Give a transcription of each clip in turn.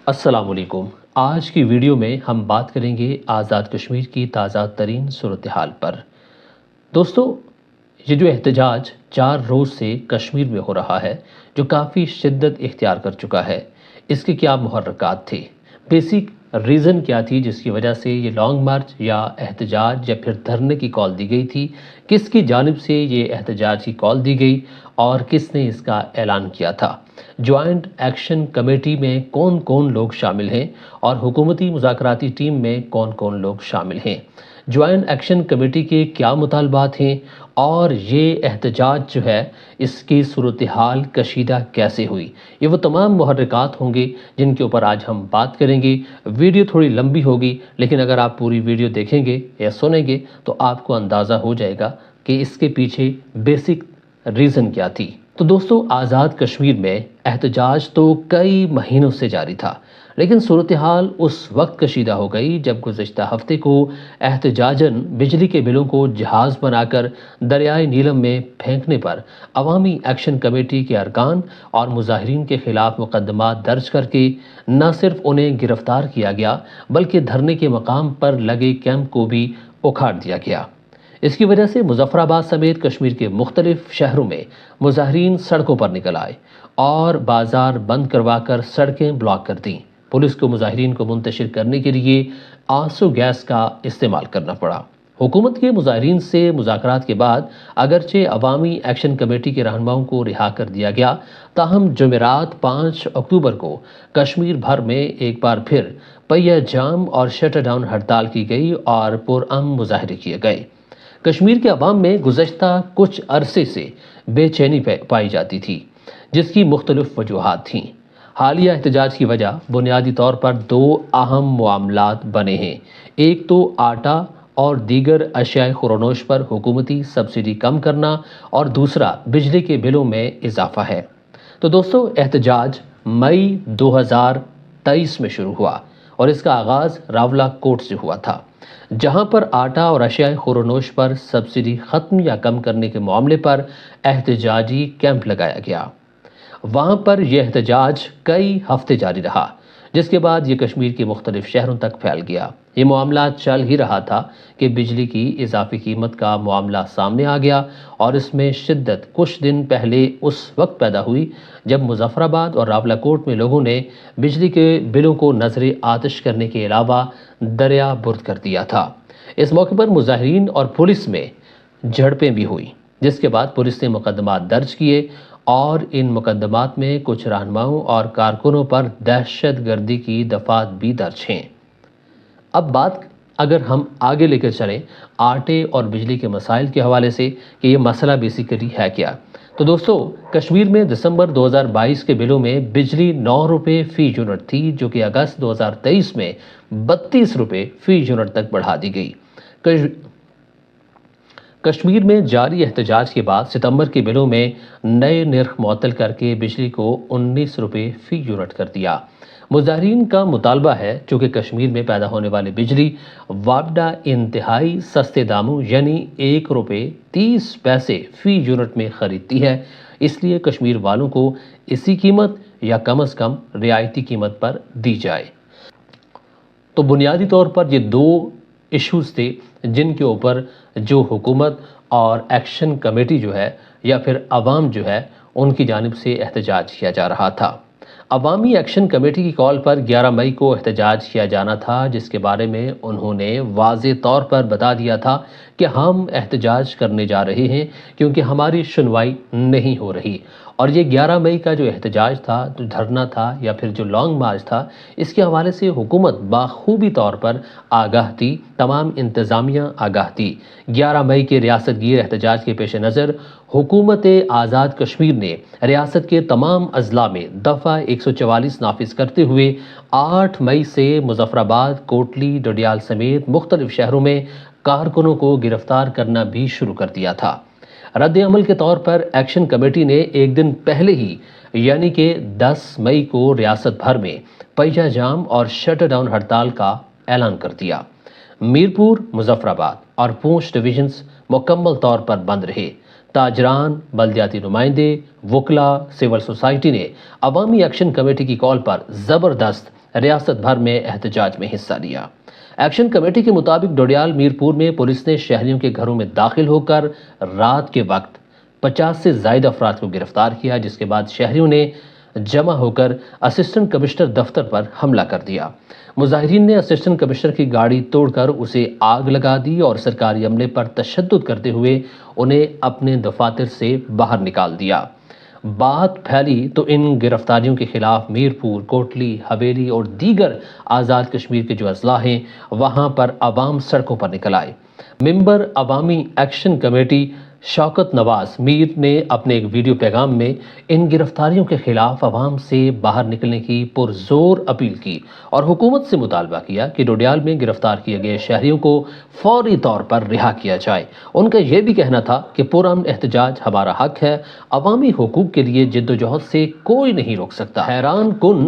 السلام علیکم۔ آج کی ویڈیو میں ہم بات کریں گے آزاد کشمیر کی تازہ ترین صورتحال پر۔ دوستو، یہ جو احتجاج 4 روز سے کشمیر میں ہو رہا ہے، جو کافی شدت اختیار کر چکا ہے، اس کے کیا محرکات تھے؟ بیسک ریزن کیا تھی جس کی وجہ سے یہ لانگ مارچ یا احتجاج یا پھر دھرنے کی کال دی گئی تھی؟ کس کی جانب سے یہ احتجاج کی کال دی گئی اور کس نے اس کا اعلان کیا تھا؟ جوائنٹ ایکشن کمیٹی میں کون کون لوگ شامل ہیں اور حکومتی مذاکراتی ٹیم میں کون کون لوگ شامل ہیں؟ جوائنٹ ایکشن کمیٹی کے کیا مطالبات ہیں اور یہ احتجاج جو ہے اس کی صورتحال کشیدہ کیسے ہوئی؟ یہ وہ تمام محرکات ہوں گے جن کے اوپر آج ہم بات کریں گے۔ ویڈیو تھوڑی لمبی ہوگی، لیکن اگر آپ پوری ویڈیو دیکھیں گے یا سنیں گے تو آپ کو اندازہ ہو جائے گا کہ اس کے پیچھے بیسک ریزن کیا تھی۔ تو دوستو، آزاد کشمیر میں احتجاج تو کئی مہینوں سے جاری تھا، لیکن صورتحال اس وقت کشیدہ ہو گئی جب گزشتہ ہفتے کو احتجاجاً بجلی کے بلوں کو جہاز بنا کر دریائے نیلم میں پھینکنے پر عوامی ایکشن کمیٹی کے ارکان اور مظاہرین کے خلاف مقدمات درج کر کے نہ صرف انہیں گرفتار کیا گیا بلکہ دھرنے کے مقام پر لگے کیمپ کو بھی اکھاڑ دیا گیا۔ اس کی وجہ سے مظفر آباد سمیت کشمیر کے مختلف شہروں میں مظاہرین سڑکوں پر نکل آئے اور بازار بند کروا کر سڑکیں بلاک کر دیں۔ پولیس کو مظاہرین کو منتشر کرنے کے لیے آنسو گیس کا استعمال کرنا پڑا۔ حکومت کے مظاہرین سے مذاکرات کے بعد اگرچہ عوامی ایکشن کمیٹی کے رہنماؤں کو رہا کر دیا گیا، تاہم جمعرات 5 اکتوبر کو کشمیر بھر میں ایک بار پھر پہیہ جام اور شٹر ڈاؤن ہڑتال کی گئی اور پرامن مظاہرے کیے گئے۔ کشمیر کے عوام میں گزشتہ کچھ عرصے سے بے چینی پائی جاتی تھی، جس کی مختلف وجوہات تھیں۔ حالیہ احتجاج کی وجہ بنیادی طور پر 2 اہم معاملات بنے ہیں۔ ایک تو آٹا اور دیگر اشیاء خورنوش پر حکومتی سبسڈی کم کرنا اور دوسرا بجلی کے بلوں میں اضافہ ہے۔ تو دوستو، احتجاج مئی 2023 میں شروع ہوا اور اس کا آغاز راولا کوٹ سے ہوا تھا، جہاں پر آٹا اور اشیاء خورنوش پر سبسڈی ختم یا کم کرنے کے معاملے پر احتجاجی کیمپ لگایا گیا۔ وہاں پر یہ احتجاج کئی ہفتے جاری رہا، جس کے بعد یہ کشمیر کے مختلف شہروں تک پھیل گیا۔ یہ معاملہ چل ہی رہا تھا کہ بجلی کی اضافی قیمت کا معاملہ سامنے آ گیا اور اس میں شدت کچھ دن پہلے اس وقت پیدا ہوئی جب مظفر آباد اور راولا کوٹ میں لوگوں نے بجلی کے بلوں کو نظر آتش کرنے کے علاوہ دریا برد کر دیا تھا۔ اس موقع پر مظاہرین اور پولیس میں جھڑپیں بھی ہوئی، جس کے بعد پولیس نے مقدمات درج کیے اور ان مقدمات میں کچھ رہنماؤں اور کارکنوں پر دہشت گردی کی دفعات بھی درج ہیں۔ اب بات اگر ہم آگے لے کر چلیں آٹے اور بجلی کے مسائل کے حوالے سے کہ یہ مسئلہ بیسیکلی ہے کیا، تو دوستو، کشمیر میں دسمبر 2022 کے بلوں میں بجلی 9 روپے فی یونٹ تھی، جو کہ اگست 2023 میں 32 روپے فی یونٹ تک بڑھا دی گئی۔ کشمیر میں جاری احتجاج کے بعد ستمبر کے بلوں میں نئے نرخ معطل کر کے بجلی کو 19 روپے فی یونٹ کر دیا۔ مظاہرین کا مطالبہ ہے چونکہ کشمیر میں پیدا ہونے والی بجلی وابڈا انتہائی سستے داموں یعنی 1 روپے 30 پیسے فی یونٹ میں خریدتی ہے، اس لیے کشمیر والوں کو اسی قیمت یا کم از کم رعایتی قیمت پر دی جائے۔ تو بنیادی طور پر یہ 2 ایشوز تھے جن کے اوپر جو حکومت اور ایکشن کمیٹی جو ہے یا پھر عوام جو ہے ان کی جانب سے احتجاج کیا جا رہا تھا۔ عوامی ایکشن کمیٹی کی کال پر 11 مئی کو احتجاج کیا جانا تھا، جس کے بارے میں انہوں نے واضح طور پر بتا دیا تھا کہ ہم احتجاج کرنے جا رہے ہیں کیونکہ ہماری سنوائی نہیں ہو رہی۔ اور یہ 11 مئی کا جو احتجاج تھا، جو دھرنا تھا یا پھر جو لانگ مارچ تھا، اس کے حوالے سے حکومت بخوبی طور پر آگاہ تھی، تمام انتظامیہ آگاہ تھی۔ 11 مئی کے ریاست گیر احتجاج کے پیش نظر حکومت آزاد کشمیر نے ریاست کے تمام اضلاع میں دفعہ 144 نافذ کرتے ہوئے 8 مئی سے مظفر آباد، کوٹلی، ڈڈیال سمیت مختلف شہروں میں کارکنوں کو گرفتار کرنا بھی شروع کر دیا تھا۔ رد عمل کے طور پر ایکشن کمیٹی نے ایک دن پہلے ہی یعنی کہ 10 مئی کو ریاست بھر میں پہیہ جام اور شٹر ڈاؤن ہڑتال کا اعلان کر دیا۔ میرپور، مظفر آباد اور پونچھ ڈویژنز مکمل طور پر بند رہے۔ تاجران، بلدیاتی نمائندے، وکلا، سول سوسائٹی نے عوامی ایکشن کمیٹی کی کال پر زبردست ریاست بھر میں احتجاج میں حصہ لیا۔ ایکشن کمیٹی کے مطابق ڈوڈیال میرپور میں پولیس نے شہریوں کے گھروں میں داخل ہو کر رات کے وقت 50 سے زائد افراد کو گرفتار کیا، جس کے بعد شہریوں نے جمع ہو کر اسسٹنٹ کمشنر دفتر پر حملہ کر دیا۔ مظاہرین نے اسسٹنٹ کمشنر کی گاڑی توڑ کر اسے آگ لگا دی اور سرکاری عملے پر تشدد کرتے ہوئے انہیں اپنے دفاتر سے باہر نکال دیا۔ بات پھیلی تو ان گرفتاریوں کے خلاف میرپور، کوٹلی، حویلی اور دیگر آزاد کشمیر کے جو اضلاع ہیں وہاں پر عوام سڑکوں پر نکل آئے۔ ممبر عوامی ایکشن کمیٹی شوکت نواز میر نے اپنے ایک ویڈیو پیغام میں ان گرفتاریوں کے خلاف عوام سے باہر نکلنے کی پرزور اپیل کی اور حکومت سے مطالبہ کیا کہ ڈوڈیال میں گرفتار کیے گئے شہریوں کو فوری طور پر رہا کیا جائے۔ ان کا یہ بھی کہنا تھا کہ پرامن احتجاج ہمارا حق ہے، عوامی حقوق کے لیے جدوجہد سے کوئی نہیں روک سکتا۔ حیران کن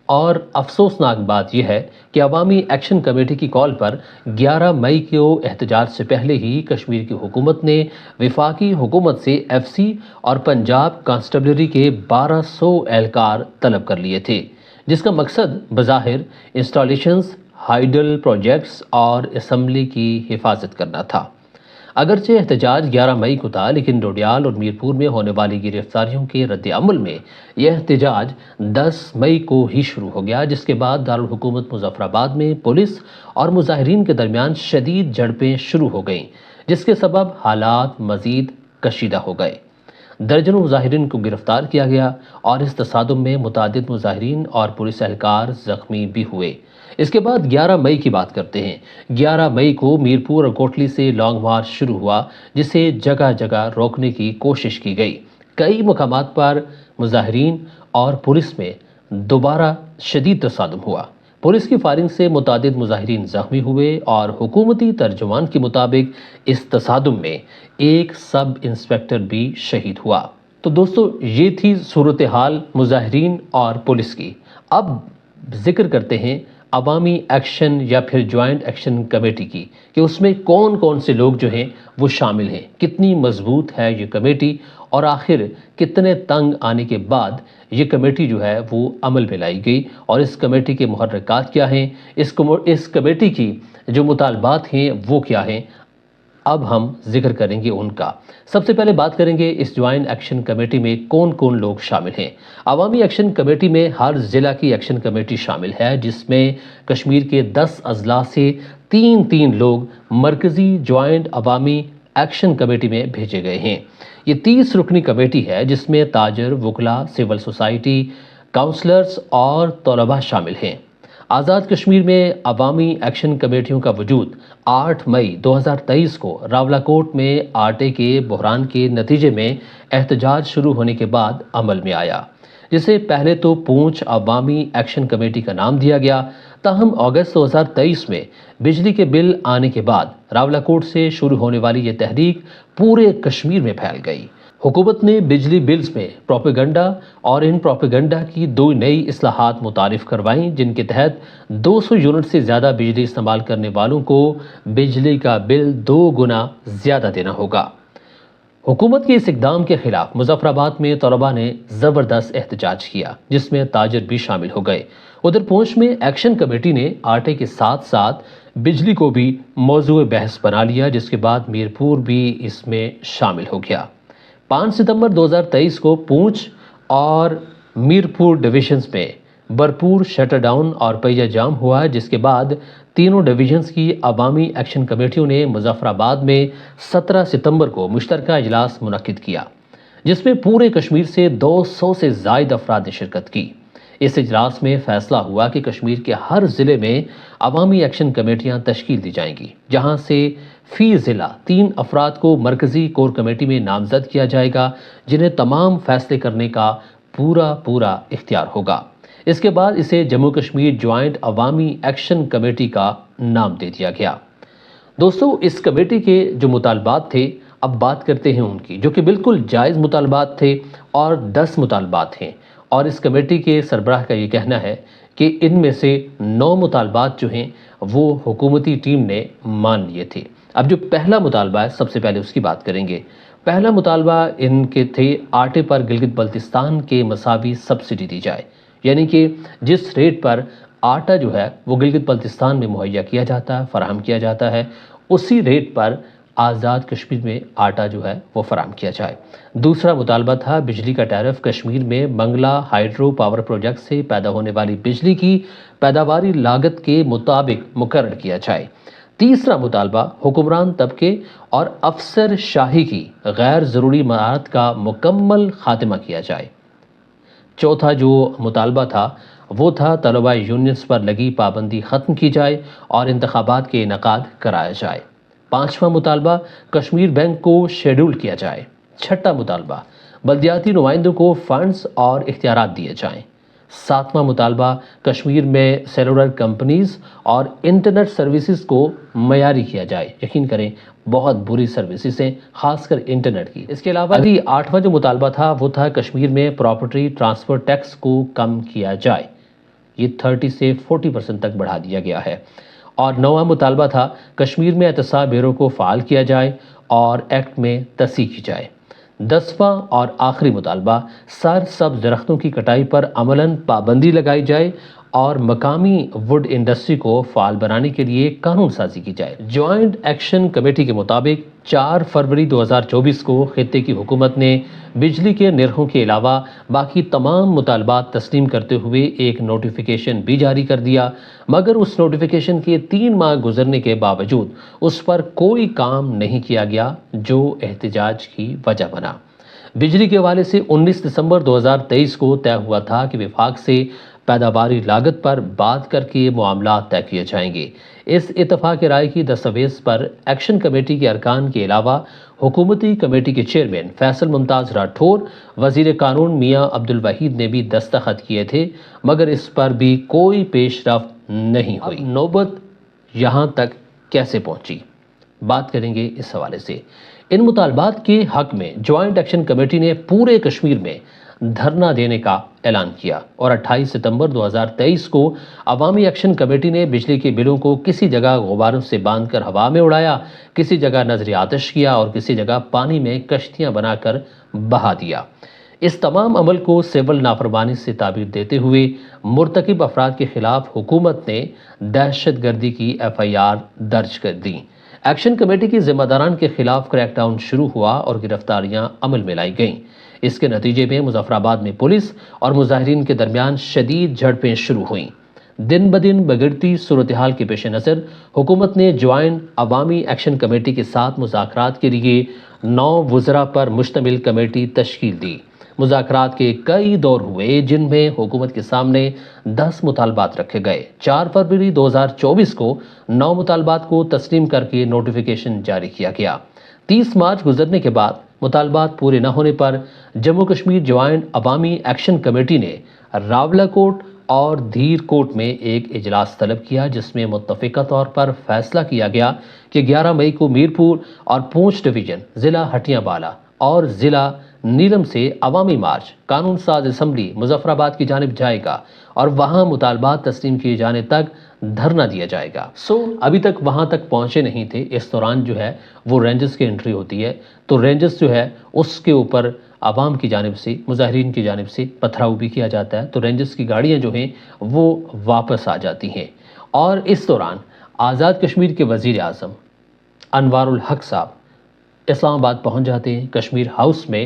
اور افسوسناک بات یہ ہے کہ عوامی ایکشن کمیٹی کی کال پر 11 مئی کو احتجاج سے پہلے ہی کشمیر کی حکومت نے وفاقی حکومت سے ایف سی اور پنجاب کانسٹیبلری کے 1200 اہلکار طلب کر لیے تھے، جس کا مقصد بظاہر انسٹالیشنز، ہائیڈل پروجیکٹس اور اسمبلی کی حفاظت کرنا تھا۔ اگرچہ احتجاج 11 مئی کو تھا، لیکن ڈوڈیال اور میرپور میں ہونے والی گرفتاریوں کے رد عمل میں یہ احتجاج 10 مئی کو ہی شروع ہو گیا، جس کے بعد دارالحکومت مظفر آباد میں پولیس اور مظاہرین کے درمیان شدید جھڑپیں شروع ہو گئیں، جس کے سبب حالات مزید کشیدہ ہو گئے۔ درجنوں مظاہرین کو گرفتار کیا گیا اور اس تصادم میں متعدد مظاہرین اور پولیس اہلکار زخمی بھی ہوئے۔ اس کے بعد 11 مئی کی بات کرتے ہیں۔ 11 مئی کو میرپور اور کوٹلی سے لانگ مارچ شروع ہوا، جسے جگہ جگہ روکنے کی کوشش کی گئی۔ کئی مقامات پر مظاہرین اور پولیس میں دوبارہ شدید تصادم ہوا۔ پولیس کی فائرنگ سے متعدد مظاہرین زخمی ہوئے اور حکومتی ترجمان کے مطابق اس تصادم میں ایک سب انسپکٹر بھی شہید ہوا۔ تو دوستو، یہ تھی صورتحال مظاہرین اور پولیس کی۔ اب ذکر کرتے ہیں عوامی ایکشن یا پھر جوائنٹ ایکشن کمیٹی کی، کہ اس میں کون کون سے لوگ جو ہیں وہ شامل ہیں، کتنی مضبوط ہے یہ کمیٹی اور آخر کتنے تنگ آنے کے بعد یہ کمیٹی جو ہے وہ عمل میں لائی گئی، اور اس کمیٹی کے محرکات کیا ہیں، اس کمیٹی کی جو مطالبات ہیں وہ کیا ہیں۔ اب ہم ذکر کریں گے ان کا۔ سب سے پہلے بات کریں گے اس جوائنٹ ایکشن کمیٹی میں کون کون لوگ شامل ہیں۔ عوامی ایکشن کمیٹی میں ہر ضلع کی ایکشن کمیٹی شامل ہے، جس میں کشمیر کے 10 اضلاع سے 3 لوگ مرکزی جوائنٹ عوامی ایکشن کمیٹی میں بھیجے گئے ہیں۔ یہ 30 رکنی کمیٹی ہے، جس میں تاجر، وکلاء، سول سوسائٹی، کاؤنسلرز اور طلباء شامل ہیں۔ آزاد کشمیر میں عوامی ایکشن کمیٹیوں کا وجود 8 مئی 2023 کو راولاکوٹ میں آٹے کے بحران کے نتیجے میں احتجاج شروع ہونے کے بعد عمل میں آیا، جسے پہلے تو پونچھ عوامی ایکشن کمیٹی کا نام دیا گیا، تاہم اگست 2023 میں بجلی کے بل آنے کے بعد راولاکوٹ سے شروع ہونے والی یہ تحریک پورے کشمیر میں پھیل گئی۔ حکومت نے بجلی بلز میں پروپیگنڈا اور ان پروپیگنڈا کی 2 نئی اصلاحات متعارف کروائیں، جن کے تحت 200 یونٹ سے زیادہ بجلی استعمال کرنے والوں کو بجلی کا بل 2 گنا زیادہ دینا ہوگا۔ حکومت کے اس اقدام کے خلاف مظفر آباد میں طلباء نے زبردست احتجاج کیا، جس میں تاجر بھی شامل ہو گئے۔ ادھر پونچھ میں ایکشن کمیٹی نے آٹے کے ساتھ ساتھ بجلی کو بھی موضوع بحث بنا لیا، جس کے بعد میرپور بھی اس میں شامل ہو گیا۔ 5 ستمبر 2023 کو پونچھ اور میرپور ڈویژنز میں بھرپور شٹر ڈاؤن اور پہیہ جام ہوا، جس کے بعد تینوں ڈویژنز کی عوامی ایکشن کمیٹیوں نے مظفر آباد میں 17 ستمبر کو مشترکہ اجلاس منعقد کیا، جس میں پورے کشمیر سے 200 سے زائد افراد نے شرکت کی۔ اس اجلاس میں فیصلہ ہوا کہ کشمیر کے ہر ضلع میں عوامی ایکشن کمیٹیاں تشکیل دی جائیں گی، جہاں سے فی ضلع 3 افراد کو مرکزی کور کمیٹی میں نامزد کیا جائے گا، جنہیں تمام فیصلے کرنے کا پورا اختیار ہوگا۔ اس کے بعد اسے جموں کشمیر جوائنٹ عوامی ایکشن کمیٹی کا نام دے دیا گیا۔ دوستو، اس کمیٹی کے جو مطالبات تھے، اب بات کرتے ہیں ان کی، جو کہ بالکل جائز مطالبات تھے اور 10 مطالبات ہیں، اور اس کمیٹی کے سربراہ کا یہ کہنا ہے کہ ان میں سے 9 مطالبات جو ہیں وہ حکومتی ٹیم نے مان لیے تھے۔ اب جو پہلا مطالبہ ہے، سب سے پہلے اس کی بات کریں گے۔ پہلا مطالبہ ان کے تھے آٹے پر گلگت بلتستان کے مساوی سبسڈی دی جائے۔ یعنی کہ جس ریٹ پر آٹا جو ہے وہ گلگت بلتستان میں مہیا کیا جاتا ہے، فراہم کیا جاتا ہے، اسی ریٹ پر آزاد کشمیر میں آٹا جو ہے وہ فراہم کیا جائے۔ دوسرا مطالبہ تھا بجلی کا ٹیرف کشمیر میں منگلا ہائیڈرو پاور پروجیکٹ سے پیدا ہونے والی بجلی کی پیداواری لاگت کے مطابق مقرر کیا جائے۔ تیسرا مطالبہ حکمران طبقے اور افسر شاہی کی غیر ضروری مہارت کا مکمل خاتمہ کیا جائے۔ چوتھا جو مطالبہ تھا وہ تھا طلبہ یونینز پر لگی پابندی ختم کی جائے اور انتخابات کے انعقاد کرایا جائے۔ پانچواں مطالبہ کشمیر بینک کو شیڈول کیا جائے۔ چھٹا مطالبہ بلدیاتی نمائندوں کو فنڈز اور اختیارات دیے جائیں۔ ساتواں مطالبہ کشمیر میں سیلولر کمپنیز اور انٹرنیٹ سروسز کو معیاری کیا جائے۔ یقین کریں بہت بری سروسز ہیں، خاص کر انٹرنیٹ کی۔ اس کے علاوہ آٹھواں جو مطالبہ تھا وہ تھا کشمیر میں پراپرٹی ٹرانسفر ٹیکس کو کم کیا جائے، یہ 30 سے 40% تک بڑھا دیا گیا ہے۔ اور نواں مطالبہ تھا کشمیر میں احتساب بیورو کو فعال کیا جائے اور ایکٹ میں تصحیح کی جائے۔ 10واں اور آخری مطالبہ سر سبز درختوں کی کٹائی پر عملاً پابندی لگائی جائے اور مقامی ووڈ انڈسٹری کو فعال بنانے کے لیے قانون سازی کی جائے۔ جوائنٹ ایکشن کمیٹی کے مطابق 4 فروری 2024 کو خطے کی حکومت نے بجلی کے نرخوں کے علاوہ باقی تمام مطالبات تسلیم کرتے ہوئے ایک نوٹیفیکیشن بھی جاری کر دیا، مگر اس نوٹیفیکیشن کے 3 ماہ گزرنے کے باوجود اس پر کوئی کام نہیں کیا گیا، جو احتجاج کی وجہ بنا۔ بجلی کے حوالے سے 19 دسمبر 2023 کو طے ہوا تھا کہ وفاق سے پیداواری لاگت پر بات کر کے معاملات طے کیے جائیں گے۔ اس اتفاق رائے کی دستاویز پر ایکشن کمیٹی کے ارکان کے علاوہ حکومتی کمیٹی کے چیئرمین فیصل ممتاز راٹھور، وزیر قانون میاں عبدالوحید نے بھی دستخط کیے تھے، مگر اس پر بھی کوئی پیش رفت نہیں ہوئی۔ نوبت یہاں تک کیسے پہنچی، بات کریں گے اس حوالے سے۔ ان مطالبات کے حق میں جوائنٹ ایکشن کمیٹی نے پورے کشمیر میں دھرنا دینے کا اعلان کیا اور 28 ستمبر 2023 کو عوامی ایکشن کمیٹی نے بجلی کے بلوں کو کسی جگہ غباروں سے باندھ کر ہوا میں اڑایا، کسی جگہ نذر آتش کیا اور کسی جگہ پانی میں کشتیاں بنا کر بہا دیا۔ اس تمام عمل کو سول نافرمانی سے تعبیر دیتے ہوئے مرتکب افراد کے خلاف حکومت نے دہشت گردی کی FIR درج کر دی۔ ایکشن کمیٹی کی ذمہ داران کے خلاف کریک ڈاؤن شروع ہوا اور گرفتاریاں عمل میں لائی گئیں۔ اس کے نتیجے میں مظفر آباد میں پولیس اور مظاہرین کے درمیان شدید جھڑپیں شروع ہوئیں۔ دن بدن بگڑتی صورتحال کے پیش نظر حکومت نے جوائنٹ عوامی ایکشن کمیٹی کے ساتھ مذاکرات کے لیے 9 وزراء پر مشتمل کمیٹی تشکیل دی۔ مذاکرات کے کئی دور ہوئے جن میں حکومت کے سامنے 10 مطالبات رکھے گئے۔ 4 فروری 2024 کو 9 مطالبات کو تسلیم کر کے نوٹیفیکیشن جاری کیا گیا۔ 30 مارچ گزرنے کے بعد مطالبات پورے نہ ہونے پر جموں کشمیر جوائنٹ عوامی ایکشن کمیٹی نے راولہ کوٹ اور دھیر کوٹ میں ایک اجلاس طلب کیا، جس میں متفقہ طور پر فیصلہ کیا گیا کہ 11 مئی کو میرپور اور پونچھ ڈویژن، ضلع ہٹیاں بالا اور ضلع نیلم سے عوامی مارچ قانون ساز اسمبلی مظفر آباد کی جانب جائے گا اور وہاں مطالبات تسلیم کیے جانے تک دھرنا دیا جائے گا۔ ابھی تک وہاں تک پہنچے نہیں تھے۔ اس دوران جو ہے وہ رینجرز کی انٹری ہوتی ہے، تو رینجرز جو ہے اس کے اوپر عوام کی جانب سے، مظاہرین کی جانب سے پتھراؤ بھی کیا جاتا ہے، تو رینجرز کی گاڑیاں جو ہیں وہ واپس آ جاتی ہیں۔ اور اس دوران آزاد کشمیر کے وزیر اعظم انوار الحق صاحب اسلام آباد پہنچ جاتے ہیں۔ کشمیر ہاؤس میں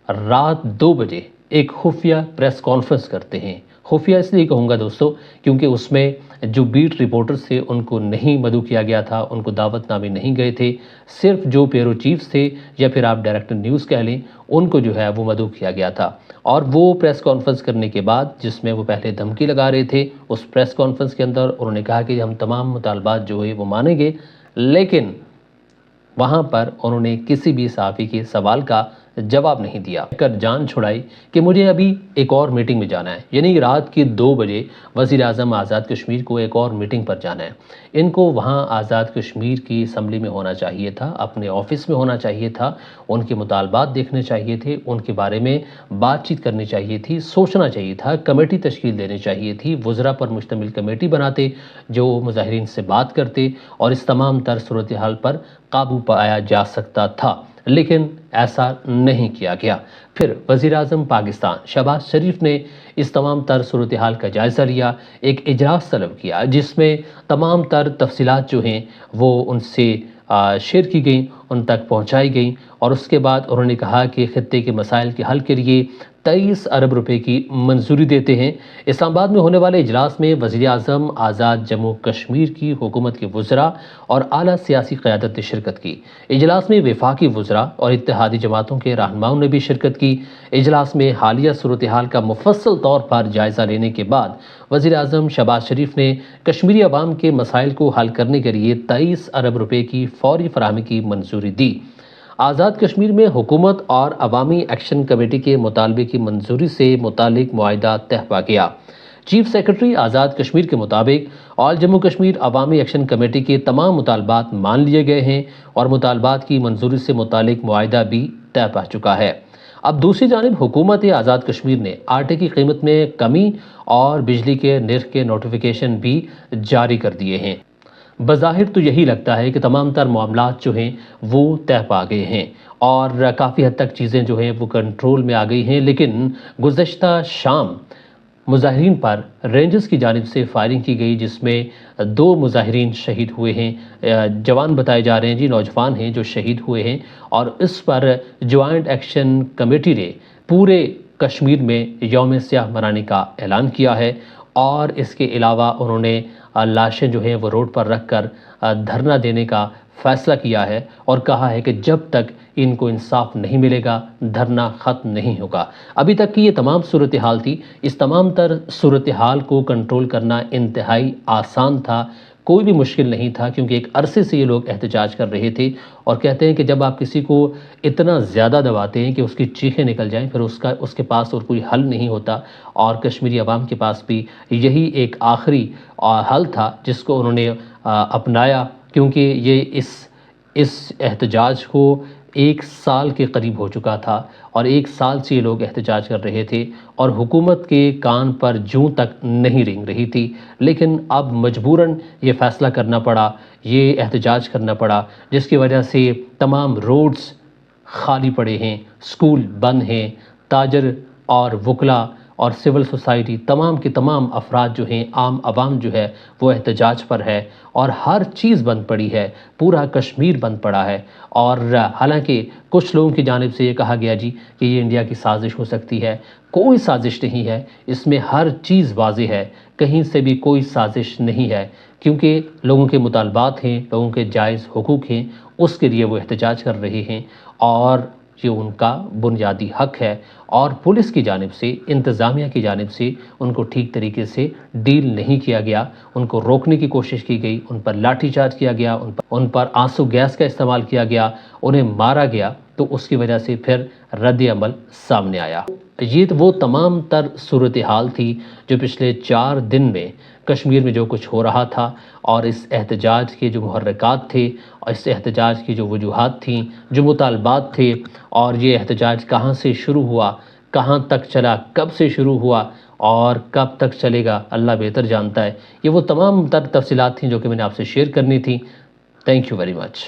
رات 2 بجے ایک خفیہ پریس کانفرنس کرتے ہیں۔ خفیہ اس لیے کہوں گا دوستو کیونکہ اس میں جو بیٹ رپورٹرز تھے ان کو نہیں مدعو کیا گیا تھا، ان کو دعوت نامے نہیں گئے تھے، صرف جو پیرو چیفز تھے یا پھر آپ ڈائریکٹر نیوز کہہ لیں ان کو جو ہے وہ مدعو کیا گیا تھا۔ اور وہ پریس کانفرنس کرنے کے بعد جس میں وہ پہلے دھمکی لگا رہے تھے، اس پریس کانفرنس کے اندر انہوں نے کہا کہ ہم تمام مطالبات جو ہے وہ مانیں گے، لیکن وہاں پر انہوں نے کسی بھی صحافی کے سوال کا جواب نہیں دیا، کر جان چھڑائی کہ مجھے ابھی ایک اور میٹنگ میں جانا ہے، یعنی رات کے 2 بجے وزیر اعظم آزاد کشمیر کو ایک اور میٹنگ پر جانا ہے۔ ان کو وہاں آزاد کشمیر کی اسمبلی میں ہونا چاہیے تھا، اپنے آفس میں ہونا چاہیے تھا، ان کے مطالبات دیکھنے چاہیے تھے، ان کے بارے میں بات چیت کرنی چاہیے تھی، سوچنا چاہیے تھا، کمیٹی تشکیل دینی چاہیے تھی، وزراء پر مشتمل کمیٹی بناتے جو مظاہرین سے بات کرتے اور اس تمام تر صورتحال پر قابو پایا جا سکتا تھا۔ لیکن ایسا نہیں کیا گیا۔ پھر وزیر اعظم پاکستان شہباز شریف نے اس تمام تر صورتحال کا جائزہ لیا، ایک اجلاس طلب کیا جس میں تمام تر تفصیلات جو ہیں وہ ان سے شیئر کی گئیں، ان تک پہنچائی گئیں، اور اس کے بعد انہوں نے کہا کہ خطے کے مسائل کے حل کے لیے 23 ارب روپے کی منظوری دیتے ہیں۔ اسلام آباد میں ہونے والے اجلاس میں وزیر اعظم، آزاد جموں کشمیر کی حکومت کے وزراء اور اعلیٰ سیاسی قیادت نے شرکت کی۔ اجلاس میں وفاقی وزراء اور اتحادی جماعتوں کے رہنماؤں نے بھی شرکت کی۔ اجلاس میں حالیہ صورتحال کا مفصل طور پر جائزہ لینے کے بعد وزیر اعظم شہباز شریف نے کشمیری عوام کے مسائل کو حل کرنے کے لیے 23 ارب روپے کی فوری فراہمی کی منظوری دی۔ آزاد کشمیر میں حکومت اور عوامی ایکشن کمیٹی کے مطالبے کی منظوری سے متعلق معاہدہ طے پا گیا۔ چیف سیکرٹری آزاد کشمیر کے مطابق آل جموں کشمیر عوامی ایکشن کمیٹی کے تمام مطالبات مان لیے گئے ہیں اور مطالبات کی منظوری سے متعلق معاہدہ بھی طے پا چکا ہے۔ اب دوسری جانب حکومت آزاد کشمیر نے آٹے کی قیمت میں کمی اور بجلی کے نرخ کے نوٹیفیکیشن بھی جاری کر دیے ہیں۔ بظاہر تو یہی لگتا ہے کہ تمام تر معاملات جو ہیں وہ طے پا گئے ہیں اور کافی حد تک چیزیں جو ہیں وہ کنٹرول میں آ گئی ہیں، لیکن گزشتہ شام مظاہرین پر رینجرز کی جانب سے فائرنگ کی گئی جس میں 2 مظاہرین شہید ہوئے ہیں، جوان بتائے جا رہے ہیں، نوجوان ہیں جو شہید ہوئے ہیں، اور اس پر جوائنٹ ایکشن کمیٹی نے پورے کشمیر میں یوم سیاہ منانے کا اعلان کیا ہے، اور اس کے علاوہ انہوں نے لاشیں جو ہیں وہ روڈ پر رکھ کر دھرنا دینے کا فیصلہ کیا ہے اور کہا ہے کہ جب تک ان کو انصاف نہیں ملے گا دھرنا ختم نہیں ہوگا۔ ابھی تک کی یہ تمام صورتحال تھی۔ اس تمام تر صورتحال کو کنٹرول کرنا انتہائی آسان تھا، کوئی بھی مشکل نہیں تھا، کیونکہ ایک عرصے سے یہ لوگ احتجاج کر رہے تھے اور کہتے ہیں کہ جب آپ کسی کو اتنا زیادہ دباتے ہیں کہ اس کی چیخیں نکل جائیں پھر اس کے پاس اور کوئی حل نہیں ہوتا، اور کشمیری عوام کے پاس بھی یہی ایک آخری حل تھا جس کو انہوں نے اپنایا، کیونکہ یہ اس احتجاج کو 1 سال کے قریب ہو چکا تھا اور 1 سال سے یہ لوگ احتجاج کر رہے تھے اور حکومت کے کان پر جوں تک نہیں رینگ رہی تھی، لیکن اب مجبوراً یہ فیصلہ کرنا پڑا، یہ احتجاج کرنا پڑا، جس کی وجہ سے تمام روڈز خالی پڑے ہیں، سکول بند ہیں، تاجر اور وکلا اور سول سوسائٹی تمام کے تمام افراد جو ہیں، عام عوام جو ہے وہ احتجاج پر ہے اور ہر چیز بند پڑی ہے، پورا کشمیر بند پڑا ہے۔ اور حالانکہ کچھ لوگوں کی جانب سے یہ کہا گیا جی کہ یہ انڈیا کی سازش ہو سکتی ہے، کوئی سازش نہیں ہے، اس میں ہر چیز واضح ہے، کہیں سے بھی کوئی سازش نہیں ہے، کیونکہ لوگوں کے مطالبات ہیں، لوگوں کے جائز حقوق ہیں، اس کے لیے وہ احتجاج کر رہے ہیں اور یہ ان کا بنیادی حق ہے، اور پولیس کی جانب سے، انتظامیہ کی جانب سے ان کو ٹھیک طریقے سے ڈیل نہیں کیا گیا، ان کو روکنے کی کوشش کی گئی، ان پر لاٹھی چارج کیا گیا، ان پر آنسو گیس کا استعمال کیا گیا، انہیں مارا گیا، تو اس کی وجہ سے پھر رد عمل سامنے آیا۔ یہ وہ تمام تر صورتحال تھی جو پچھلے 4 دن میں کشمیر میں جو کچھ ہو رہا تھا، اور اس احتجاج کے جو محرکات تھے، اور اس احتجاج کی جو وجوہات تھیں، جو مطالبات تھے، اور یہ احتجاج کہاں سے شروع ہوا، کہاں تک چلا، کب سے شروع ہوا اور کب تک چلے گا، اللہ بہتر جانتا ہے۔ یہ وہ تمام تر تفصیلات تھیں جو کہ میں نے آپ سے شیئر کرنی تھی۔ Thank you very much.